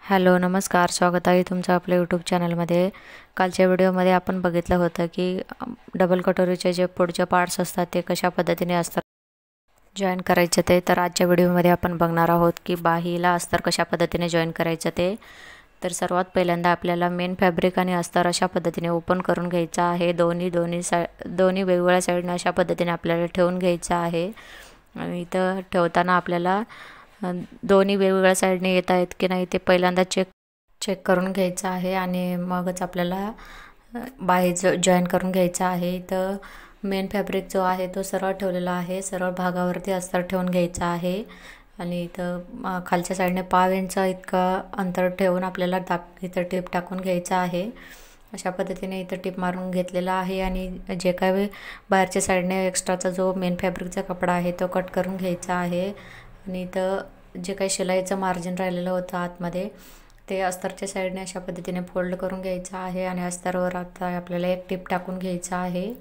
Hello नमस्कार, स्वागत आहे तुमचं आपल्या यूट्यूब चॅनलमध्ये। कालच्या व्हिडिओमध्ये आपण बघितलं होतं की डबल कटोरीचे जे पुढचे पार्ट्स असतात ते कशा पद्धतीने अस्तर जॉईन करायचे ते। तर आजच्या व्हिडिओमध्ये आपण बघणार आहोत की बाहीला अस्तर कशा पद्धतीने जॉईन करायचं ते। तर सर्वात पहिल्यांदा आपल्याला मेन फॅब्रिक आणि अस्तर अशा पद्धतीने ओपन करून घ्यायचं आहे। दोन्ही वेगवेगळ्या साईडने अशा पद्धतीने आपल्याला ठेवून घ्यायचं आहे। आणि इथं ठेवताना आपल्याला दोन्ही वेगवेगळ्या साईडने येत आहेत की नाही ते पहिल्यांदा चेक करून घ्यायचं आहे आणि मगच आपल्याला बाही जॉईन करून घ्यायचं आहे। इथं मेन फॅब्रिक जो आहे तो सरळ ठेवलेला आहे, सरळ भागावरती अस्तर ठेवून घ्यायचं आहे। आणि इथं खालच्या साईडने 5 इंच इतकं अंतर ठेवून आपल्याला इथं टिप टाकून घ्यायचं आहे। अशा पद्धतीने इथं टिप मारून घेतलेला आहे आणि जे काही बाहेरच्या साईडने एक्स्ट्राचा जो मेन फॅब्रिकचा कपडा आहे तो कट करून घ्यायचा आहे। आणि इथं जे काही शिलाईचं मार्जिन राहिलेलं होतं आतमध्ये ते अस्तरच्या साईडने अशा पद्धतीने फोल्ड करून घ्यायचं आहे आणि अस्तरवर आता आपल्याला एक टिप टाकून घ्यायचं आहे।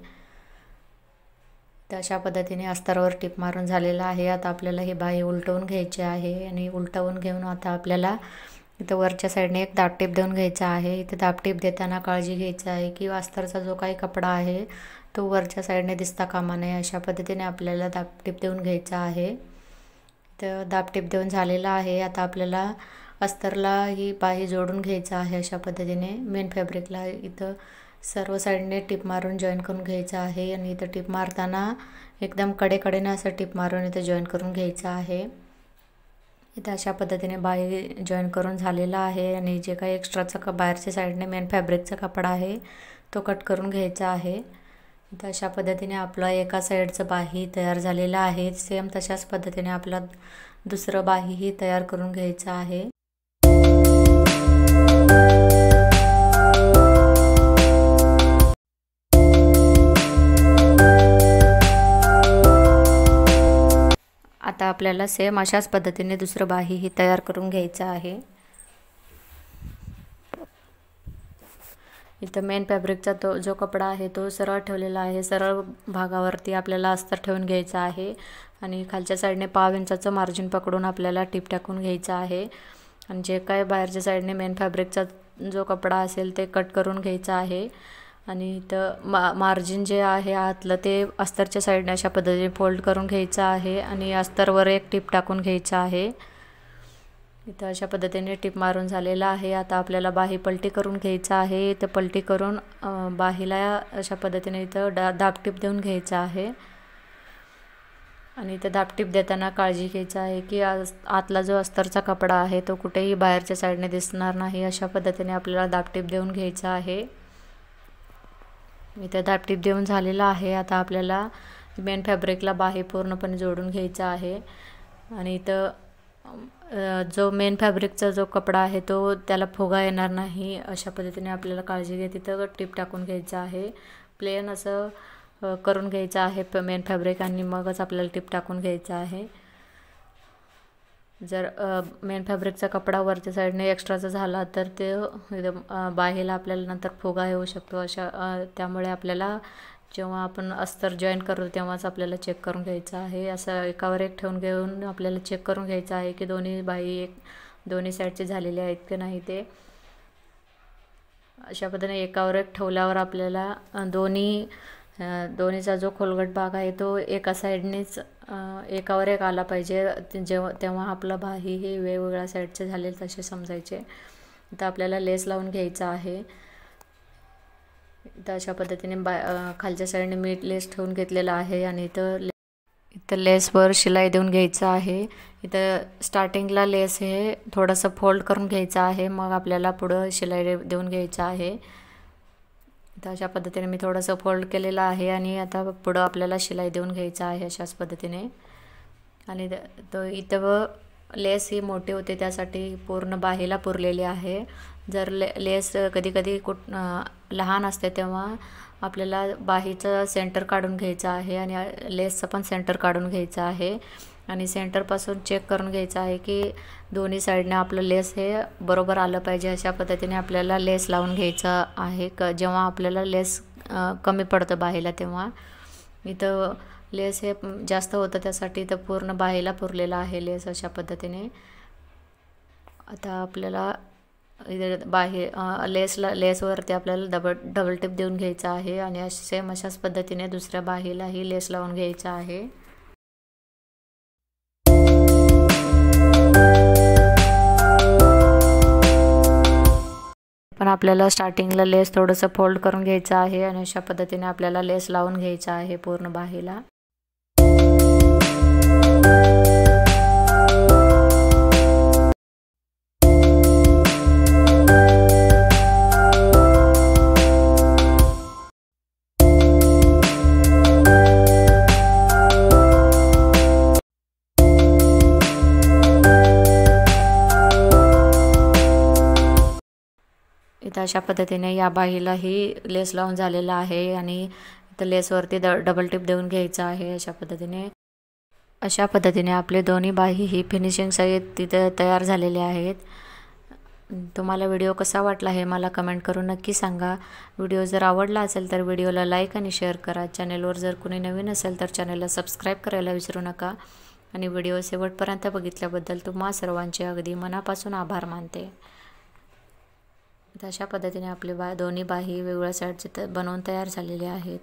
तर अशा पद्धतीने अस्तरवर टिप मारून झालेलं आहे। आता आपल्याला ही बाही उलटवून घ्यायची आहे आणि उलटवून घेऊन आता आपल्याला इथं वरच्या साईडने एक दाब टिप देऊन घ्यायचा आहे। इथं दाब टिप देताना काळजी घ्यायची आहे की अस्तरचा जो काही कपडा आहे तो वरच्या साईडने दिसता कामा नये, अशा पद्धतीने आपल्याला दाब टिप देऊन घ्यायचा आहे। तर दाब टिप देऊन झालेला आहे। आता आपल्याला अस्तरला ही बाही जोडून घ्यायचं आहे अशा पद्धतीने मेन फॅब्रिकला इथं सर्व साईडने टिप मारून जॉईन करून घ्यायचं आहे। आणि इथं टिप मारताना एकदम कडेकडेने असं टिप मारून इथं जॉईन करून घ्यायचं आहे। इथं अशा पद्धतीने बाही जॉईन करून झालेला आहे आणि जे काही एक्स्ट्राचा बाहेरच्या साईडने मेन फॅब्रिकचा कपडा आहे तो कट करून घ्यायचा आहे। इथं अशा पद्धतीने आपला एका साईडचं बाही तयार झालेला आहे। सेम तशाच पद्धतीने आपला दुसरं बाहीही तयार करून घ्यायचं आहे। आता आपल्याला सेम अशाच पद्धतीने दुसरं बाहीही तयार करून घ्यायचं आहे। इथं मेन फॅब्रिकचा तो जो कपडा आहे तो सरळ ठेवलेला आहे, सरळ भागावरती आपल्याला अस्तर ठेवून घ्यायचं आहे आणि खालच्या साईडने 5 इंचाचं मार्जिन पकडून आपल्याला टिप टाकून घ्यायचं आहे। आणि जे काय बाहेरच्या साईडने मेन फॅब्रिकचा जो कपडा असेल ते कट करून घ्यायचं आहे। आणि इथं मार्जिन जे आहे आतलं ते अस्तरच्या साईडने अशा पद्धतीने फोल्ड करून घ्यायचं आहे आणि अस्तरवर एक टिप टाकून घ्यायचं आहे। इथं अशा पद्धतीने टिप मारून झालेला आहे। आता आपल्याला बाही पलटी करून घ्यायचं आहे। इथं पलटी करून बाहीला अशा पद्धतीने इथं दाब टिप देऊन घ्यायचं आहे। आणि इथं दाब टिप देताना काळजी घ्यायची आहे की आतला जो अस्तरचा कपडा आहे तो कुठेही बाहेरच्या साईडने दिसणार नाही, अशा पद्धतीने आपल्याला दाब टिप देऊन घ्यायचं आहे। इथं दाब टिप देऊन झालेला आहे। आता आपल्याला मेन फॅब्रिकला बाही पूर्णपणे जोडून घ्यायचं आहे। आणि इथं जो मेन फॅब्रिकचा जो कपडा आहे तो त्याला फुगा येणार नाही, अशा पद्धतीने आपल्याला काळजी घ्या। तिथं टिप टाकून घ्यायचं आहे, प्लेन असं करून घ्यायचं आहे मेन फॅब्रिक आणि मगच आपल्याला टिप टाकून घ्यायचं आहे। जर मेन फॅब्रिकचा कपडा वरच्या साईडने एक्स्ट्राचा झाला तर ते बाहीला आपल्याला नंतर फुगा येऊ शकतो। त्यामुळे आपल्याला जेव्हा आपण अस्तर जॉईन करू तेव्हाच आपल्याला चेक करून घ्यायचं आहे। असं एकावर एक ठेवून घेऊन आपल्याला चेक करून घ्यायचं आहे की दोन्ही बाही दोन्ही साईडचे झालेले आहेत की नाही ते। अशा पद्धतीने एकावर एक ठेवल्यावर आपल्याला दोन्हीचा जो खोलगट भाग आहे तो एका साईडनेच एकावर एक आला पाहिजे, तेव्हा आपलं बाही हे वेगवेगळ्या साईडचे झाले तसे समजायचे। इथं आपल्याला लेस लावून घ्यायचं आहे। इथं अशा पद्धतीने खालच्या साईडने मी लेस ठेवून घेतलेला आहे आणि इथं लेसवर शिलाई देऊन घ्यायचं आहे। इथं स्टार्टिंगला लेस हे थोडंसं फोल्ड करून घ्यायचं आहे, मग आपल्याला पुढं शिलाई देऊन घ्यायचं आहे। इथं अशा पद्धतीने मी थोडंसं फोल्ड केलेलं आहे आणि आता पुढं आपल्याला शिलाई देऊन घ्यायचं आहे अशाच पद्धतीने। आणि इथं लेस ही मोठी होते त्यासाठी पूर्ण बाहीला पुरलेली आहे। जर लेस कधी लहान असते तेव्हा आपल्याला बाहीचं सेंटर काढून घ्यायचं आहे आणि लेसचं पण सेंटर काढून घ्यायचं आहे। आणि सेंटरपासून चेक करून घ्यायचं आहे की दोन्ही साईडने आपलं लेस हे बरोबर आलं पाहिजे, अशा पद्धतीने आपल्याला लेस लावून घ्यायचं आहे। जेव्हा आपल्याला लेस कमी पडतं बाहीला तेव्हा इथं लेस हे जास्त होतं त्यासाठी इथं पूर्ण बाहीला पुरलेला आहे लेस अशा पद्धतीने। आता आपल्याला इथे बाही लेसवरती आपल्याला डबल टिप देऊन घ्यायचा आहे आणि सेम अशाच पद्धतीने दुसऱ्या बाहीलाही लेस लावून घ्यायचा आहे. पण आपल्याला स्टार्टिंगला लेस थोडंसं फोल्ड करून घ्यायचं आहे आणि अशा पद्धतीने आपल्याला लेस लावून घ्यायचा आहे पूर्ण बाहीला. इथं अशा पद्धतीने या बाहीलाही लेस लावून झालेला आहे आणि इथं लेसवरती डबल टिप देऊन घ्यायचं आहे. अशा पद्धतीने आपले दोन्ही बाही ही फिनिशिंग सहित तिथे तयार झालेले आहेत. तुम्हाला व्हिडिओ कसा वाटला हे मला कमेंट करून नक्की सांगा. व्हिडिओ जर आवडला असेल तर व्हिडिओला लाईक आणि शेअर करा. चॅनलवर जर कुणी नवीन असेल तर चॅनलला सबस्क्राईब करायला विसरू नका. आणि व्हिडिओ शेवटपर्यंत बघितल्याबद्दल तुम्हा सर्वांचे अगदी मनापासून आभार मानते. अशा पद्धतीने आपले दोन्ही बाही वेगवेगळ्या साईडचे बनवून तयार झालेले आहेत.